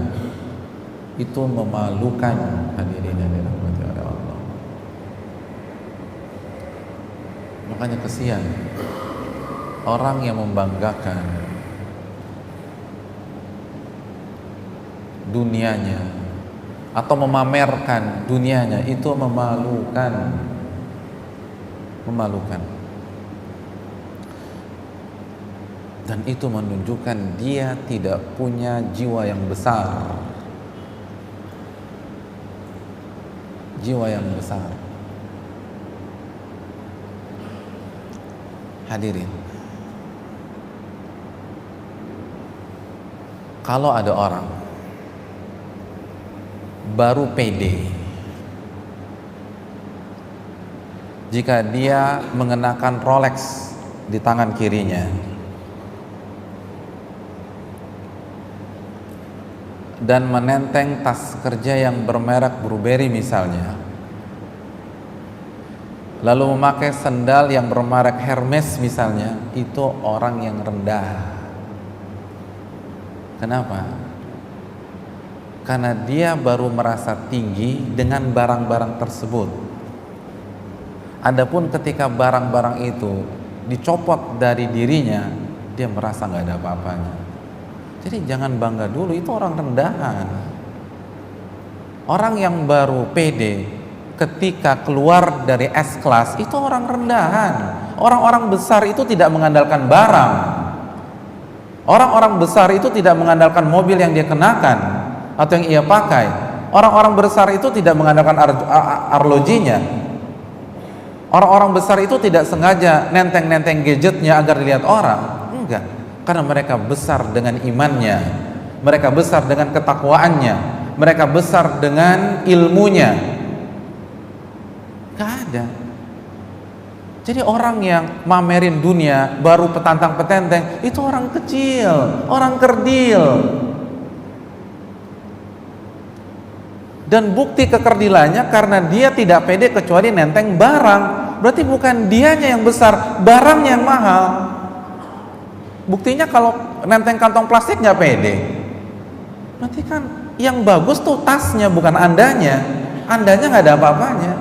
Itu memalukan, hadirin yang dirahmati oleh Allah. Makanya kesian orang yang membanggakan dunianya atau memamerkan dunianya, itu memalukan. Dan itu menunjukkan dia tidak punya jiwa yang besar. Jiwa yang besar. Hadirin, kalau ada orang baru pede jika dia mengenakan Rolex di tangan kirinya dan menenteng tas kerja yang bermerek Burberry misalnya, lalu memakai sendal yang bermerek Hermes misalnya, itu orang yang rendah. Kenapa? Karena dia baru merasa tinggi dengan barang-barang tersebut. Adapun ketika barang-barang itu dicopot dari dirinya, dia merasa nggak ada apa-apanya. Jadi jangan bangga dulu, itu orang rendahan. Orang yang baru pede ketika keluar dari S-Class itu orang rendahan. Orang-orang besar itu tidak mengandalkan barang. Orang-orang besar itu tidak mengandalkan mobil yang dia kenakan atau yang ia pakai. Orang-orang besar itu tidak mengandalkan arlojinya. Orang-orang besar itu tidak sengaja nenteng-nenteng gadgetnya agar dilihat orang. Enggak, karena mereka besar dengan imannya, mereka besar dengan ketakwaannya, mereka besar dengan ilmunya. Gak ada. Jadi orang yang mamerin dunia baru petantang petenteng, itu orang kecil, orang kerdil. Dan bukti kekerdilannya karena dia tidak pede kecuali nenteng barang. Berarti bukan dianya yang besar, barangnya yang mahal. Buktinya kalau nenteng kantong plastik nggak pede. Berarti kan yang bagus tuh tasnya, bukan andanya. Andanya nggak ada apa-apanya.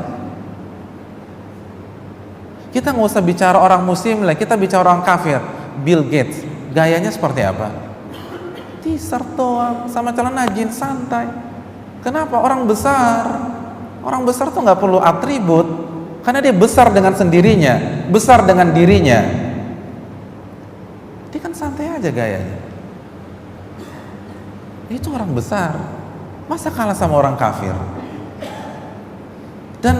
Kita nggak usah bicara orang muslim lah, kita bicara orang kafir. Bill Gates, gayanya seperti apa? T-shirt doang, sama celana jeans santai. Kenapa? Orang besar tuh nggak perlu atribut, karena dia besar dengan sendirinya, besar dengan dirinya. Dia kan santai aja gayanya. Itu orang besar, masa kalah sama orang kafir? Dan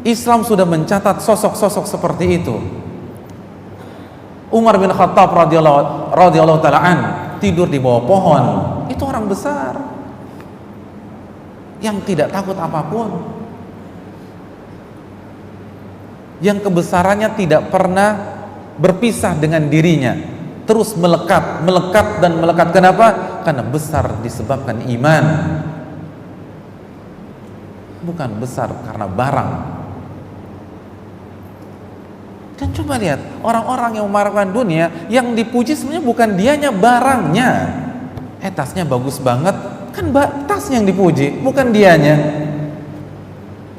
Islam sudah mencatat sosok-sosok seperti itu. Umar bin Khattab radhiyallahu ta'ala an tidur di bawah pohon, itu orang besar yang tidak takut apapun, yang kebesarannya tidak pernah berpisah dengan dirinya, terus melekat dan melekat. Kenapa? Karena besar disebabkan iman, bukan besar karena barang. Dan coba lihat orang-orang yang memarahkan dunia, yang dipuji sebenarnya bukan dianya, barangnya. Tasnya bagus banget, kan tasnya yang dipuji, bukan dianya.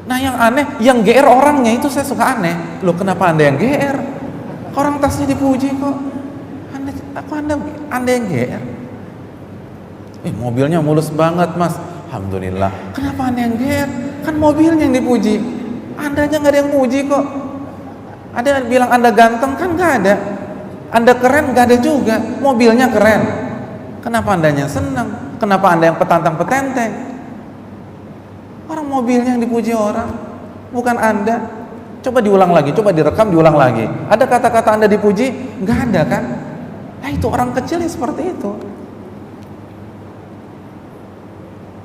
Nah yang aneh, yang GR orangnya, itu saya suka aneh. Loh kenapa anda yang GR? Orang tasnya dipuji kok. Anda yang GR? Mobilnya mulus banget mas. Alhamdulillah. Kenapa anda yang GR? Kan mobilnya yang dipuji, andanya nggak ada yang muji kok. Ada yang bilang anda ganteng, kan nggak ada. Anda keren, nggak ada juga. Mobilnya keren. Kenapa andanya senang? Kenapa anda yang petantang petenteng? Orang mobilnya yang dipuji orang, bukan anda. Coba diulang lagi, coba direkam, diulang lagi. Ada kata-kata anda dipuji? Nggak ada kan? Itu orang kecil yang seperti itu.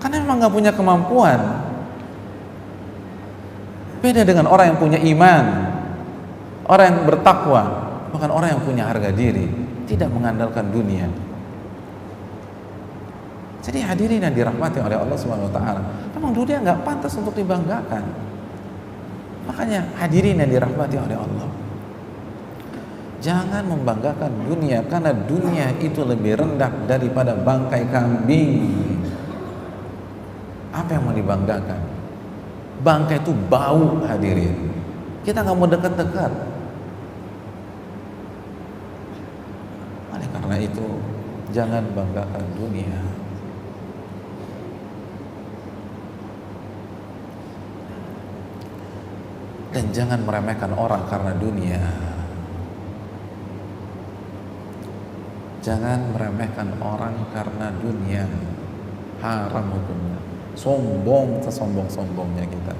karena memang nggak punya kemampuan. Beda dengan orang yang punya iman, orang yang bertakwa, bahkan orang yang punya harga diri, tidak mengandalkan dunia. Jadi hadirin yang dirahmati oleh Allah Subhanahu wa taala, memang dunia nggak pantas untuk dibanggakan. Makanya hadirin yang dirahmati oleh Allah, jangan membanggakan dunia, karena dunia itu lebih rendah daripada bangkai kambing. Apa yang mau dibanggakan? Bangkai itu bau, hadirin. Kita nggak mau dekat-dekat. Oleh karena itu, jangan banggakan dunia. Dan jangan meremehkan orang karena dunia. Jangan meremehkan orang karena dunia. Haram hukumnya. Sombong sesombong-sombongnya kita.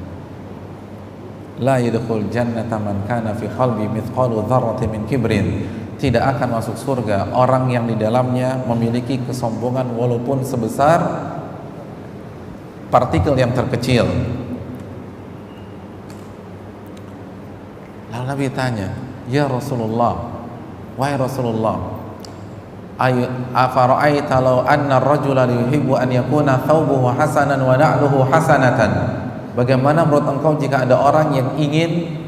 La yadkhul jannata man kana fi qalbi mithqalu dzarratin min kibrin. Tidak akan masuk surga orang yang di dalamnya memiliki kesombongan walaupun sebesar partikel yang terkecil. Lalu Nabi tanya, "Ya Rasulullah, wahai Rasulullah, afara'aita law anna ar-rajula yuhibbu an yakuna thawbuhu hasanan wa na'luhu hasanatan?" Bagaimana menurut engkau jika ada orang yang ingin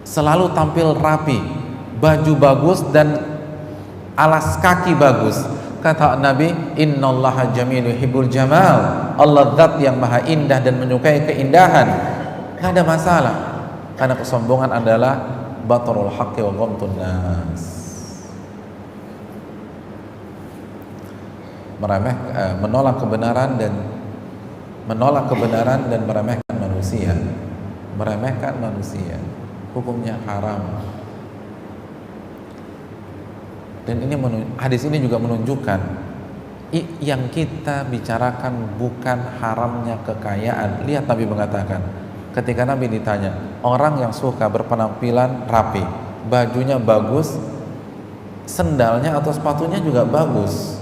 selalu tampil rapi, baju bagus dan alas kaki bagus? Kata Nabi, "Innallaha jamilun yuhibbul jamal." Allah zat yang maha indah dan menyukai keindahan. Gak ada masalah, karena kesombongan adalah batarul haqqi wa ghamtun nas. Menolak kebenaran dan meremehkan manusia. Meremehkan manusia hukumnya haram. Dan ini hadis ini juga menunjukkan yang kita bicarakan bukan haramnya kekayaan. Lihat Nabi mengatakan, ketika Nabi ditanya, orang yang suka berpenampilan rapi, bajunya bagus, sendalnya atau sepatunya juga bagus,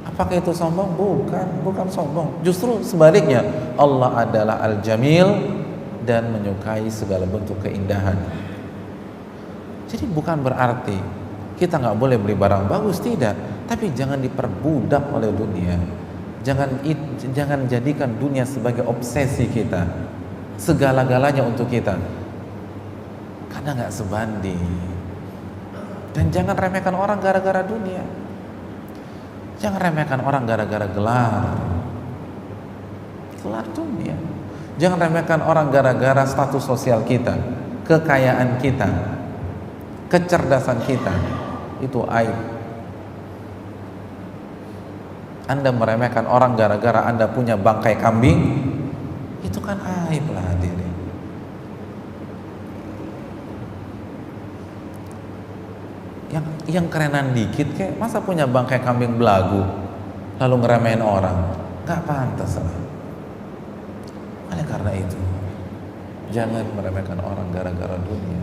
apakah itu sombong? Bukan sombong. Justru sebaliknya, Allah adalah Al-Jamil dan menyukai segala bentuk keindahan. Jadi bukan berarti kita nggak boleh beli barang bagus, tidak. Tapi jangan diperbudak oleh dunia. Jangan jadikan dunia sebagai obsesi kita, segala-galanya untuk kita, karena nggak sebanding. Dan jangan remehkan orang gara-gara dunia. Jangan remehkan orang gara-gara gelar dunia. Jangan remehkan orang gara-gara status sosial kita, kekayaan kita, kecerdasan kita. Itu aib. Anda meremehkan orang gara-gara Anda punya bangkai kambing, itu kan aib lah hadirin. Yang kerenan dikit kayak masa punya bangkai kambing belagu lalu ngeremehin orang, nggak pantas lah. Oleh karena itu, jangan meremehkan orang gara-gara dunia.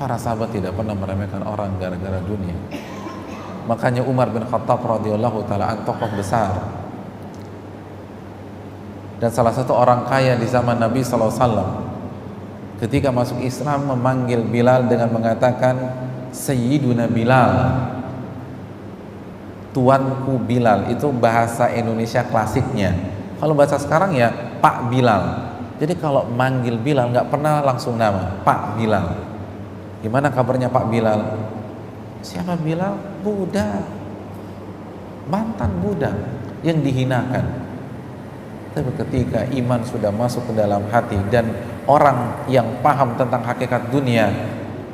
Para sahabat tidak pernah meremehkan orang gara-gara dunia. Makanya Umar bin Khattab radhiyallahu taala an, tokoh besar dan salah satu orang kaya di zaman Nabi SAW, ketika masuk Islam memanggil Bilal dengan mengatakan Sayyiduna Bilal, tuanku Bilal. Itu bahasa Indonesia klasiknya. Kalau bahasa sekarang ya Pak Bilal. Jadi kalau manggil Bilal nggak pernah langsung nama, Pak Bilal. Gimana kabarnya Pak Bilal? Siapa Bilal? Budak, mantan budak yang dihinakan. Tapi ketika iman sudah masuk ke dalam hati dan orang yang paham tentang hakikat dunia,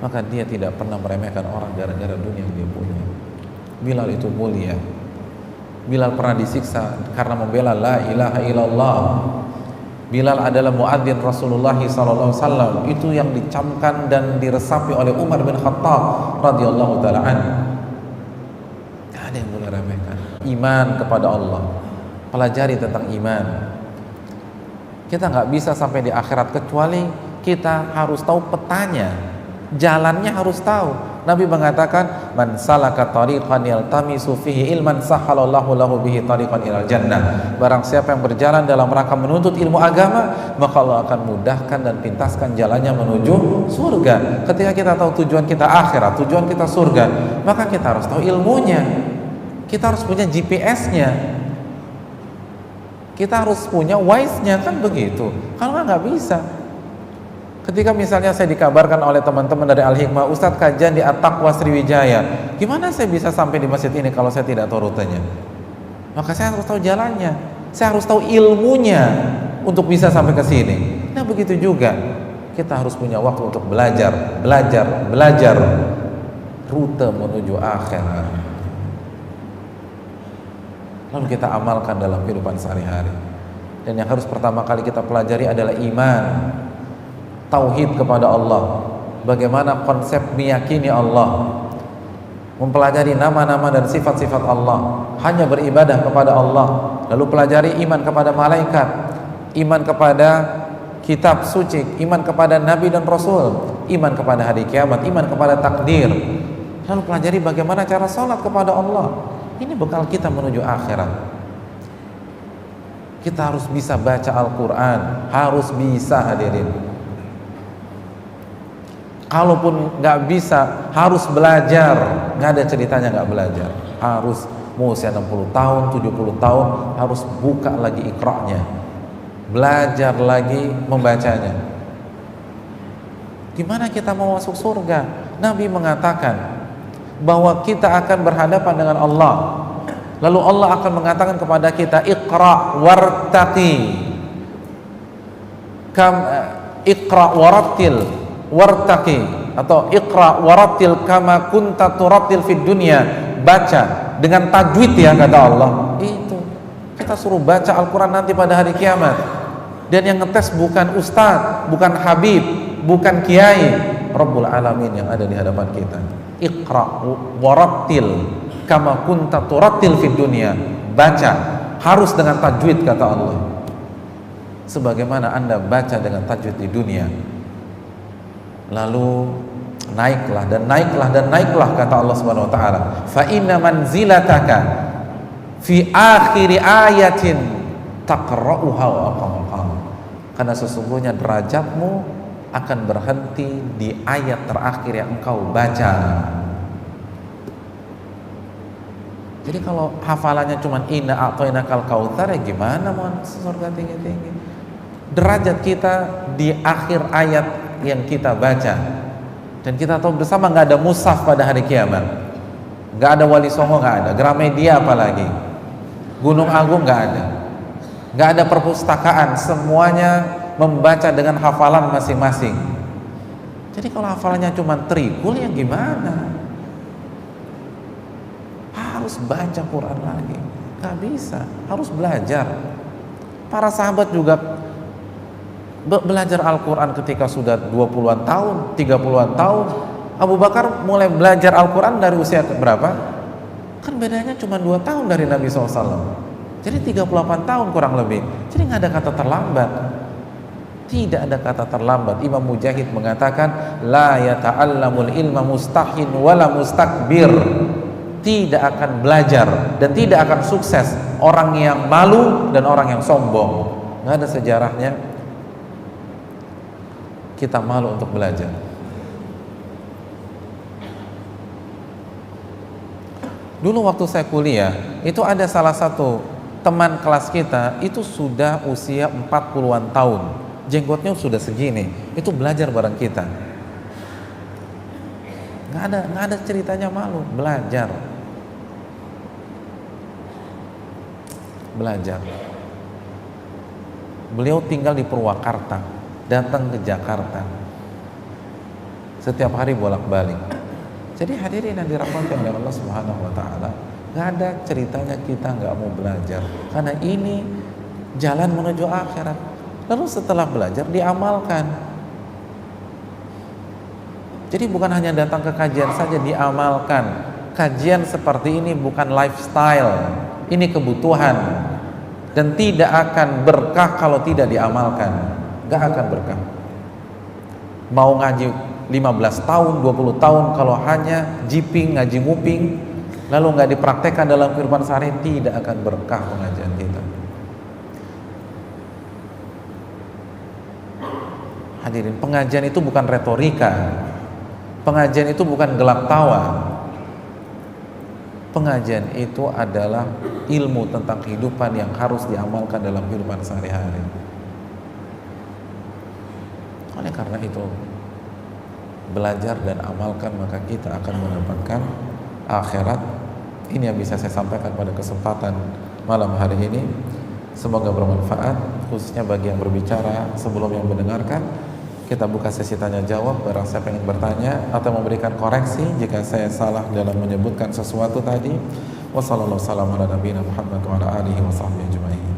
maka dia tidak pernah meremehkan orang gara-gara dunia yang dia punya. Bilal itu mulia. Bilal pernah disiksa karena membela la ilaha illallah. Bilal adalah muadzin Rasulullah SAW. Itu yang dicamkan dan diresapi oleh Umar bin Khattab radhiyallahu taala anhu. Tidak ada yang boleh remehkan. Iman kepada Allah, pelajari tentang iman. Kita nggak bisa sampai di akhirat kecuali kita harus tahu petanya, jalannya harus tahu. Nabi mengatakan, man salaka tariqan yaltamisu fihi ilman sahhalallahu lahu bihi tariqan ilal jannah. Barang siapa yang berjalan dalam rangka menuntut ilmu agama, maka Allah akan mudahkan dan pintaskan jalannya menuju surga. Ketika kita tahu tujuan kita akhirat, tujuan kita surga, maka kita harus tahu ilmunya. Kita harus punya GPS-nya. Kita harus punya wise-nya, kan begitu. Kalau nggak bisa. Ketika misalnya saya dikabarkan oleh teman-teman dari Al-Hikmah, Ustadz kajian di At-Taqwa Sriwijaya, gimana saya bisa sampai di masjid ini kalau saya tidak tahu rutenya? Maka saya harus tahu jalannya, saya harus tahu ilmunya untuk bisa sampai ke sini. Nah begitu juga, kita harus punya waktu untuk belajar rute menuju akhirat. Lalu kita amalkan dalam kehidupan sehari-hari. Dan yang harus pertama kali kita pelajari adalah iman, tauhid kepada Allah. Bagaimana konsep meyakini Allah, mempelajari nama-nama dan sifat-sifat Allah, hanya beribadah kepada Allah. Lalu pelajari iman kepada malaikat, iman kepada kitab suci, iman kepada nabi dan rasul, iman kepada hari kiamat, iman kepada takdir. Lalu pelajari bagaimana cara sholat kepada Allah. Ini bekal kita menuju akhirat. Kita harus bisa baca Al-Quran, harus bisa, hadirin. Kalaupun nggak bisa, harus belajar. Nggak ada ceritanya nggak belajar. Harus, mau usia 60 tahun, 70 tahun, harus buka lagi Iqra-nya, belajar lagi membacanya. Gimana kita mau masuk surga? Nabi mengatakan bahwa kita akan berhadapan dengan Allah. Lalu Allah akan mengatakan kepada kita, Iqra wartaqi, Iqra warattil wartaqi, atau Iqra warattil kama kunta turattil fid dunya. Baca dengan tajwid ya, kata Allah. Itu kita suruh baca Al-Quran nanti pada hari kiamat. Dan yang ngetes bukan ustadz, bukan habib, bukan kiai, Rabbul Alamin yang ada di hadapan kita. Iqra warattil kama kunta turattil fid dunya. Baca harus dengan tajwid, kata Allah, sebagaimana Anda baca dengan tajwid di dunia. Lalu naiklah dan naiklah dan naiklah, kata Allah Subhanahu wa taala, fa inna manzilataka fi akhiri ayatin taqra'uha wa aqamaqam. Karena sesungguhnya derajatmu akan berhenti di ayat terakhir yang engkau baca. Jadi kalau hafalannya cuma inna a'tainakal kautsar, ya gimana mau surga tinggi-tinggi? Derajat kita di akhir ayat yang kita baca. Dan kita tahu bersama nggak ada mushaf pada hari kiamat, nggak ada Wali Songo, nggak ada Gramedia, apalagi Gunung Agung nggak ada perpustakaan, semuanya membaca dengan hafalan masing-masing. Jadi kalau hafalannya cuma trikul, ya gimana? Harus baca Quran lagi, nggak bisa, harus belajar. Para sahabat juga belajar Al-Quran ketika sudah 20-an tahun, 30-an tahun. Abu Bakar mulai belajar Al-Quran dari usia berapa? Kan bedanya cuma 2 tahun dari Nabi SAW. Jadi 38 tahun kurang lebih. Jadi nggak ada kata terlambat. Tidak ada kata terlambat. Imam Mujahid mengatakan, la yata'allamul ilma mustahin wala mustakbir. Tidak akan belajar dan tidak akan sukses orang yang malu dan orang yang sombong. Nggak ada sejarahnya kita malu untuk belajar. Dulu waktu saya kuliah, itu ada salah satu teman kelas kita, itu sudah usia 40-an tahun, jenggotnya sudah segini, itu belajar bareng kita. Nggak ada ceritanya malu, belajar. Beliau tinggal di Purwakarta, datang ke Jakarta setiap hari bolak-balik. Jadi hadirin yang dirahmati oleh Allah Subhanahu wa taala, nggak ada ceritanya kita nggak mau belajar, karena ini jalan menuju akhirat. Lalu setelah belajar diamalkan. Jadi bukan hanya datang ke kajian saja, diamalkan. Kajian seperti ini bukan lifestyle, ini kebutuhan, dan tidak akan berkah kalau tidak diamalkan. Gak akan berkah. Mau ngaji 15 tahun, 20 tahun kalau hanya jiping, ngaji nguping lalu nggak dipraktekkan dalam kehidupan sehari, tidak akan berkah pengajian kita. Hadirin, pengajian itu bukan retorika, pengajian itu bukan gelak tawa, pengajian itu adalah ilmu tentang kehidupan yang harus diamalkan dalam kehidupan sehari-hari. Oleh karena itu, belajar dan amalkan, maka kita akan mendapatkan akhirat. Ini yang bisa saya sampaikan pada kesempatan malam hari ini. Semoga bermanfaat, khususnya bagi yang berbicara. Sebelum yang mendengarkan, kita buka sesi tanya jawab. Barang siapa ingin bertanya atau memberikan koreksi jika saya salah dalam menyebutkan sesuatu tadi. Wassalamualaikum warahmatullahi wabarakatuh.